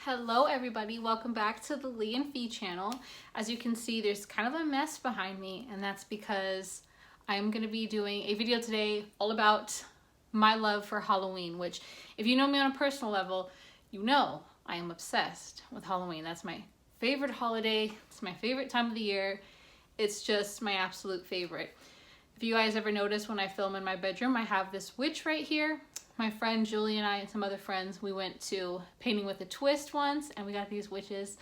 Hello everybody, welcome back to the Lee and Fee channel. As you can see, there's kind of a mess behind me, and that's because I'm going to be doing a video today all about my love for Halloween, which if you know me on a personal level, you know I am obsessed with Halloween. That's my favorite holiday. It's my favorite time of the year. It's just my absolute favorite. If you guys ever notice when I film in my bedroom, I have this witch right here. My friend Julie and I and some other friends, we went to Painting with a Twist once and we got these witches.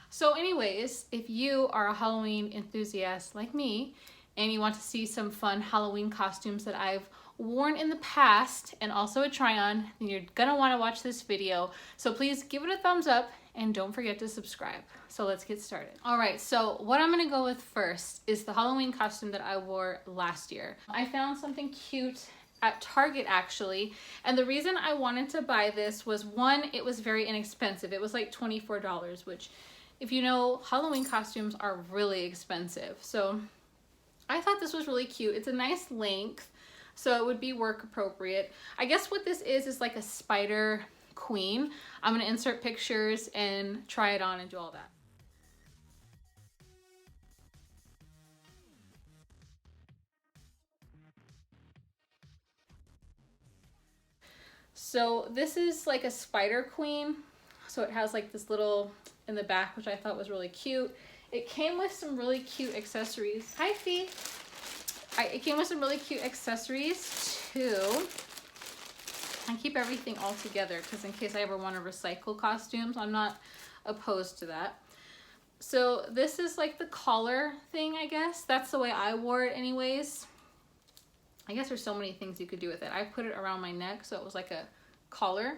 So anyways, if you are a Halloween enthusiast like me and you want to see some fun Halloween costumes that I've worn in the past and also a try on, then you're gonna want to watch this video. So please give it a thumbs up and don't forget to subscribe. So let's get started. All right, so what I'm gonna go with first is the Halloween costume that I wore last year. I found something cute at Target actually, and the reason I wanted to buy this was, one, it was very inexpensive. It was like $24, which, if you know, Halloween costumes are really expensive. So I thought this was really cute. It's a nice length, so it would be work appropriate. I guess what this is like a spider queen. I'm gonna insert pictures and try it on and do all that. So this is like a spider queen. So it has like this little in the back, which I thought was really cute. It came with some really cute accessories. Hi, Fee. It came with some really cute accessories too. I keep everything all together because in case I ever want to recycle costumes, I'm not opposed to that. So this is like the collar thing, I guess. That's the way I wore it anyways. I guess there's so many things you could do with it. I put it around my neck, so it was like a collar.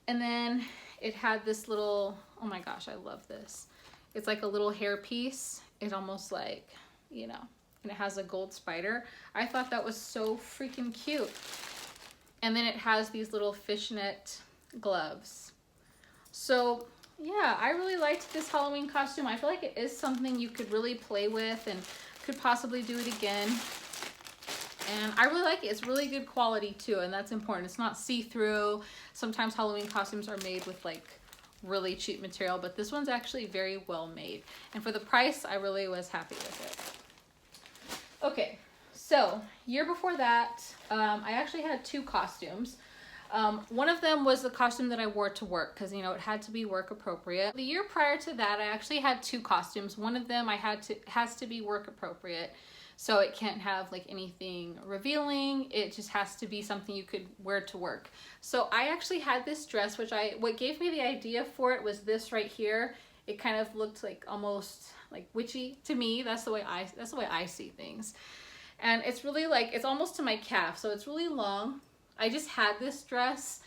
And then it had this little, oh my gosh, I love this. It's like a little hair piece. It's almost like, you know, and it has a gold spider. I thought that was so freaking cute. And then it has these little fishnet gloves. So yeah, I really liked this Halloween costume. I feel like it is something you could really play with and could possibly do it again. And I really like it. It's really good quality too, and that's important. It's not see-through. Sometimes Halloween costumes are made with like really cheap material, but this one's actually very well made. And for the price, I really was happy with it. Okay, so year before that, I actually had two costumes. One of them was the costume that I wore to work because, you know, it had to be work appropriate. The year prior to that, I actually had two costumes. One of them has to be work appropriate. So it can't have like anything revealing. It just has to be something you could wear to work. So I actually had this dress, what gave me the idea for it was this right here. It kind of looked like almost like witchy to me. That's the way I see things. And it's really like, it's almost to my calf. So it's really long. I just had this dress.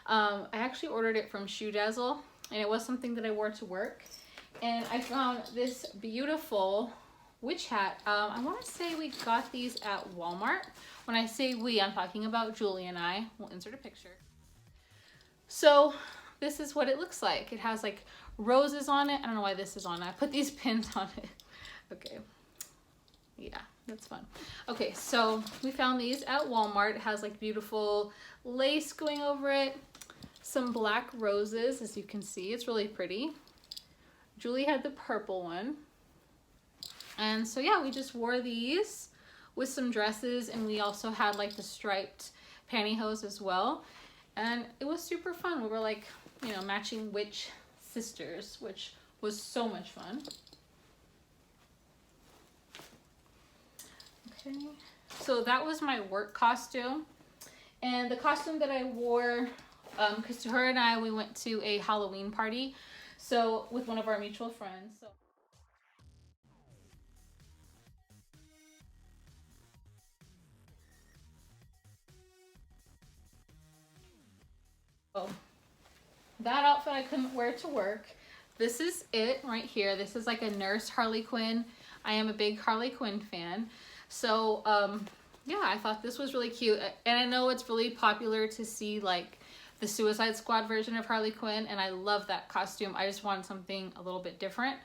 I actually ordered it from Shoe Dazzle, and it was something that I wore to work. And I found this beautiful witch hat. I want to say we got these at Walmart. When I say we, I'm talking about Julie and I. We'll insert a picture. So this is what it looks like. It has like roses on it. I don't know why this is on. I put these pins on it. Okay. Yeah, that's fun. Okay, so we found these at Walmart. It has like beautiful lace going over it. Some black roses, as you can see. It's really pretty. Julie had the purple one. And so yeah, we just wore these with some dresses, and we also had like the striped pantyhose as well. And it was super fun. We were like, you know, matching witch sisters, which was so much fun. Okay, so that was my work costume. And the costume that I wore, because to her and I, we went to a Halloween party, so with one of our mutual friends. So that outfit I couldn't wear to work. This is it right here. This is like a nurse Harley Quinn. I am a big Harley Quinn fan. So yeah, I thought this was really cute. And I know it's really popular to see like the Suicide Squad version of Harley Quinn, and I love that costume. I just wanted something a little bit different.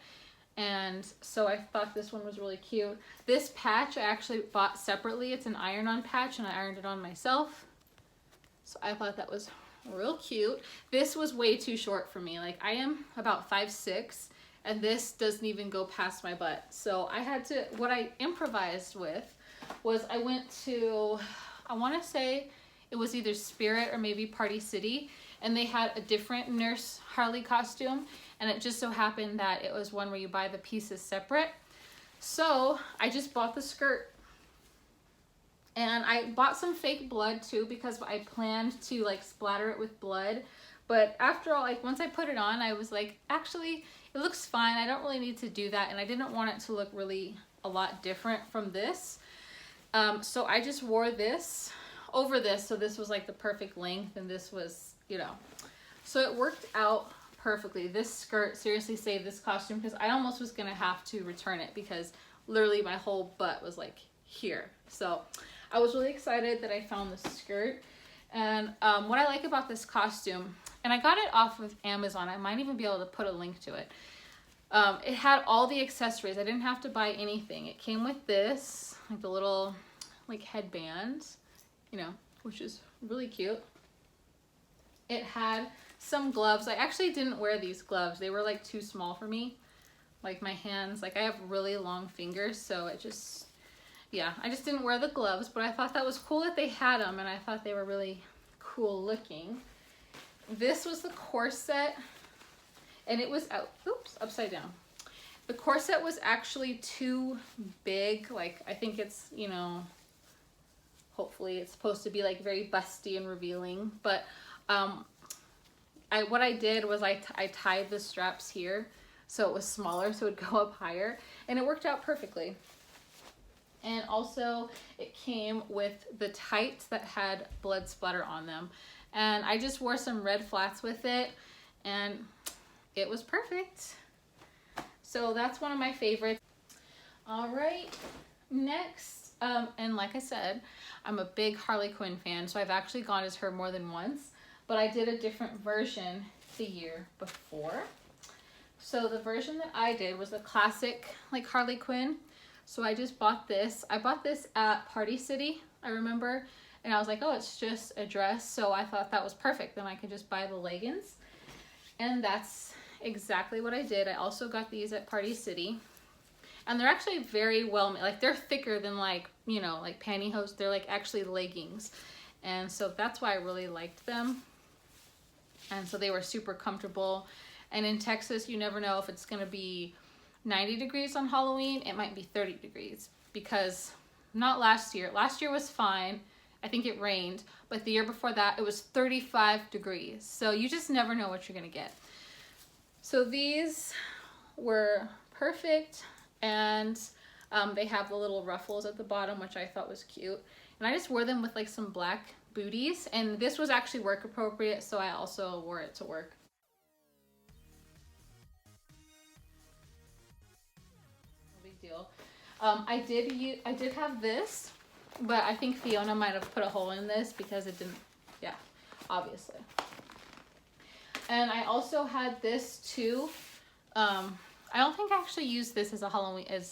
And so I thought this one was really cute. This patch I actually bought separately. It's an iron-on patch, and I ironed it on myself. So I thought that was real cute. This was way too short for me. Like I am about 5'6", and this doesn't even go past my butt. So I had to, what I improvised with was I went to, I want to say it was either Spirit or maybe Party City, and they had a different Nurse Harley costume, and it just so happened that it was one where you buy the pieces separate. So I just bought the skirt, and I bought some fake blood too because I planned to like splatter it with blood. But after all, like once I put it on, I was like, actually, it looks fine. I don't really need to do that, and I didn't want it to look really a lot different from this. So I just wore this over this, so this was like the perfect length, and this was, you know, so it worked out perfectly. This skirt seriously saved this costume because I almost was gonna have to return it because literally my whole butt was like here. So I was really excited that I found this skirt. And what I like about this costume, and I got it off of Amazon, I might even be able to put a link to it. It had all the accessories. I didn't have to buy anything. It came with this, like the little like headband, you know, which is really cute. It had some gloves. I actually didn't wear these gloves. They were like too small for me. Like my hands, like I have really long fingers, so it just, yeah, I just didn't wear the gloves, but I thought that was cool that they had them, and I thought they were really cool looking. This was the corset, and it was out, oops, upside down. The corset was actually too big. Like I think it's, you know, hopefully it's supposed to be like very busty and revealing, but what I did was I tied the straps here so it was smaller, so it would go up higher, and it worked out perfectly. And also it came with the tights that had blood splatter on them, and I just wore some red flats with it, and it was perfect. So that's one of my favorites. All right, next, and like I said, I'm a big Harley Quinn fan, so I've actually gone as her more than once, but I did a different version the year before. So the version that I did was the classic like Harley Quinn. So I just bought this. I bought this at Party City, I remember, and I was like, oh, it's just a dress, so I thought that was perfect. Then I could just buy the leggings, and that's exactly what I did. I also got these at Party City, and they're actually very well made. Like they're thicker than like, you know, like pantyhose. They're like actually leggings, and so that's why I really liked them. And so they were super comfortable. And in Texas, you never know if it's gonna be 90 degrees on Halloween. It might be 30 degrees because not last year. Last year was fine. I think it rained, but the year before that it was 35 degrees. So you just never know what you're gonna get. So these were perfect, and they have the little ruffles at the bottom, which I thought was cute. And I just wore them with like some black booties, and this was actually work appropriate, so I also wore it to work. No big deal. I did have this, but I think Fiona might have put a hole in this because it didn't, yeah, obviously. And I also had this too. I don't think I actually used this as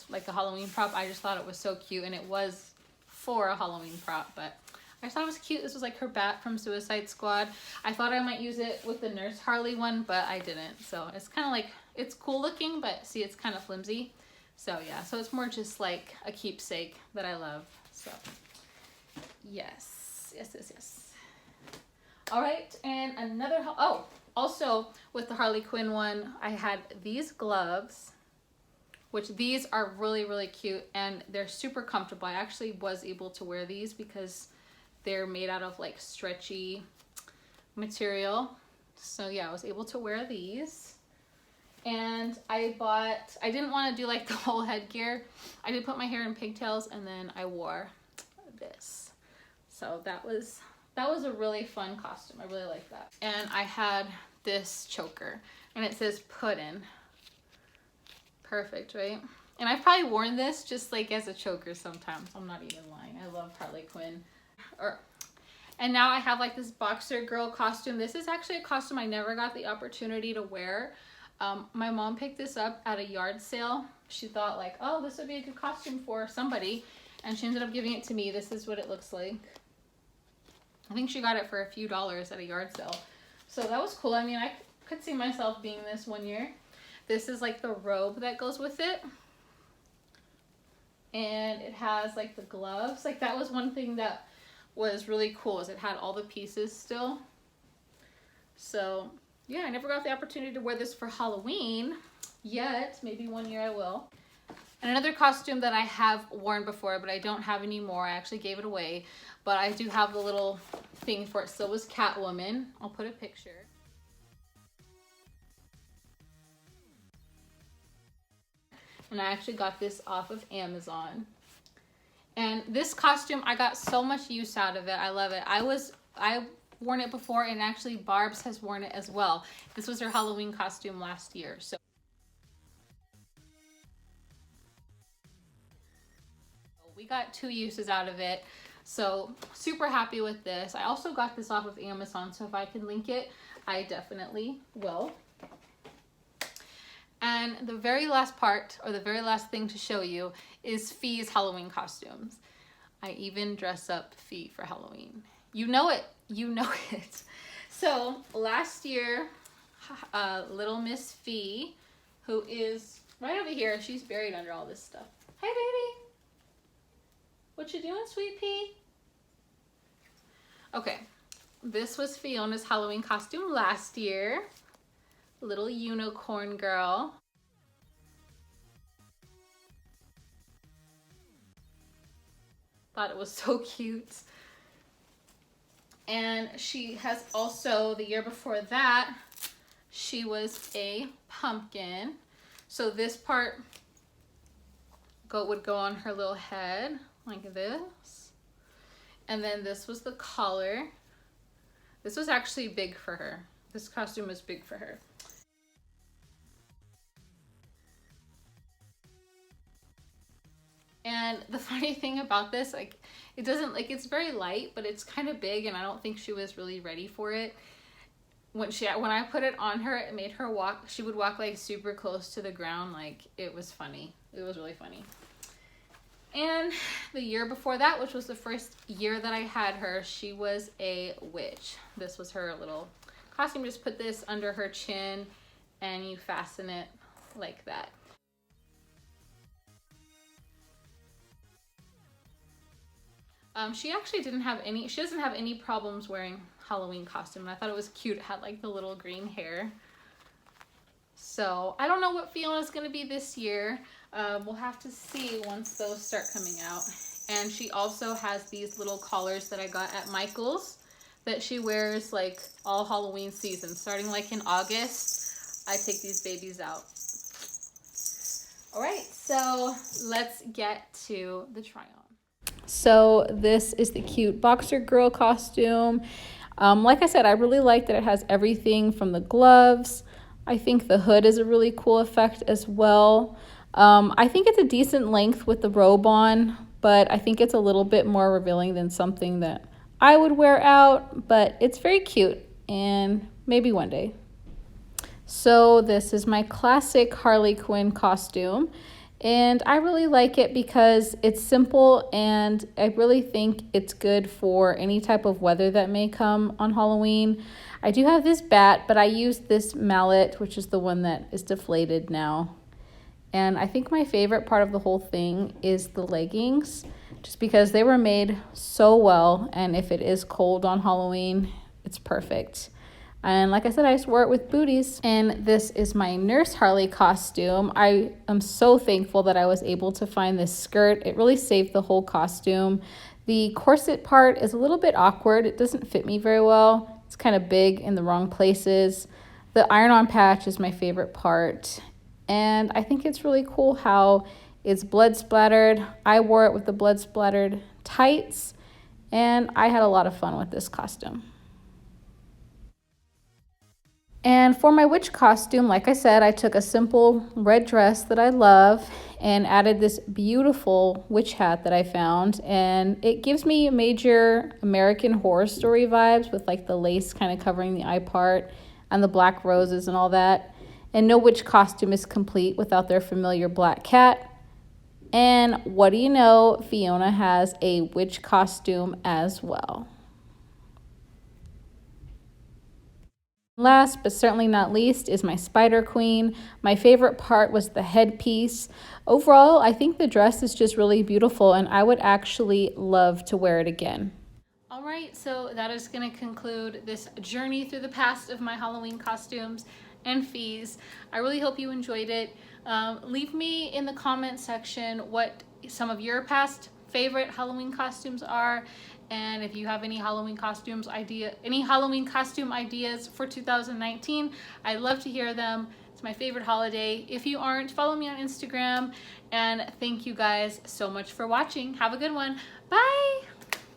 like a Halloween prop. I just thought it was so cute, and it was for a Halloween prop, but I just thought it was cute. This was like her bat from Suicide Squad. I thought I might use it with the Nurse Harley one, but I didn't. So it's kind of like, it's cool looking, but see, it's kind of flimsy. So yeah, so it's more just like a keepsake that I love. So yes, yes, yes, yes. All right, and another, oh, also with the Harley Quinn one, I had these gloves, which these are really, really cute, and they're super comfortable. I actually was able to wear these because they're made out of like stretchy material. So yeah, I was able to wear these. And I didn't want to do like the whole headgear. I did put my hair in pigtails, and then I wore this. So that was a really fun costume. I really like that. And I had this choker, and it says puddin'. Perfect, right? And I've probably worn this just like as a choker sometimes. I'm not even lying. I love Harley Quinn. And now I have like this boxer girl costume. This is actually a costume I never got the opportunity to wear. My mom picked this up at a yard sale. She thought like, oh, this would be a good costume for somebody, and she ended up giving it to me. This is what it looks like. I think she got it for a few dollars at a yard sale. So that was cool. I mean, I could see myself being this one year. This is like the robe that goes with it. And it has like the gloves. Like that was one thing that was really cool, is it had all the pieces still. So yeah, I never got the opportunity to wear this for Halloween yet. Maybe one year I will. And another costume that I have worn before, but I don't have anymore, I actually gave it away, but I do have the little thing for it still, was Catwoman. I'll put a picture. And I actually got this off of Amazon. And this costume, I got so much use out of it. I love it. I've worn it before, and actually Barb's has worn it as well. This was her Halloween costume last year. So we got 2 uses out of it. So super happy with this. I also got this off of Amazon, so if I can link it, I definitely will. And the very last part, or the very last thing to show you, is Fee's Halloween costumes. I even dress up Fee for Halloween. You know it. You know it. So last year, little Miss Fee, who is right over here, she's buried under all this stuff. Hi, baby. What you doing, sweet pea? Okay, this was Fiona's Halloween costume last year. Little unicorn girl. Thought it was so cute. And she has also, the year before that, she was a pumpkin. So this part would go on her little head like this. And then this was the collar. This was actually big for her. This costume was big for her. And the funny thing about this, like, it doesn't, like, it's very light, but it's kind of big, and I don't think she was really ready for it. When I put it on her, it made her walk, she would walk like super close to the ground. Like, it was funny. It was really funny. And the year before that, which was the first year that I had her, she was a witch. This was her little costume. Just put this under her chin and you fasten it like that. She actually doesn't have any problems wearing Halloween costume. And I thought it was cute. It had like the little green hair. So I don't know what Fiona's gonna be this year. We'll have to see once those start coming out. And she also has these little collars that I got at Michael's that she wears like all Halloween season. Starting like in August, I take these babies out. All right, so let's get to the try on. So this is the cute boxer girl costume. Like I said, I really like that it has everything from the gloves. I think the hood is a really cool effect as well. I think it's a decent length with the robe on, but I think it's a little bit more revealing than something that I would wear out, but it's very cute, and maybe one day. So this is my classic Harley Quinn costume. And I really like it because it's simple, and I really think it's good for any type of weather that may come on Halloween. I do have this bat, but I used this mallet, which is the one that is deflated now. And I think my favorite part of the whole thing is the leggings, just because they were made so well, and if it is cold on Halloween, it's perfect. And like I said, I just wore it with booties. And this is my Nurse Harley costume. I am so thankful that I was able to find this skirt. It really saved the whole costume. The corset part is a little bit awkward. It doesn't fit me very well. It's kind of big in the wrong places. The iron-on patch is my favorite part. And I think it's really cool how it's blood splattered. I wore it with the blood splattered tights, and I had a lot of fun with this costume. And for my witch costume, like I said, I took a simple red dress that I love and added this beautiful witch hat that I found. And it gives me major American Horror Story vibes with like the lace kind of covering the eye part and the black roses and all that. And no witch costume is complete without their familiar black cat. And what do you know, Fiona has a witch costume as well. Last but certainly not least is my Spider Queen. My favorite part was the headpiece. Overall, I think the dress is just really beautiful and I would actually love to wear it again. All right, so that is going to conclude this journey through the past of my Halloween costumes and fees. I really hope you enjoyed it. Leave me in the comment section what some of your past favorite Halloween costumes are, and if you have any Halloween costume ideas for 2019, I'd love to hear them. It's my favorite holiday. If you aren't, follow me on Instagram, and thank you guys so much for watching. Have a good one. Bye.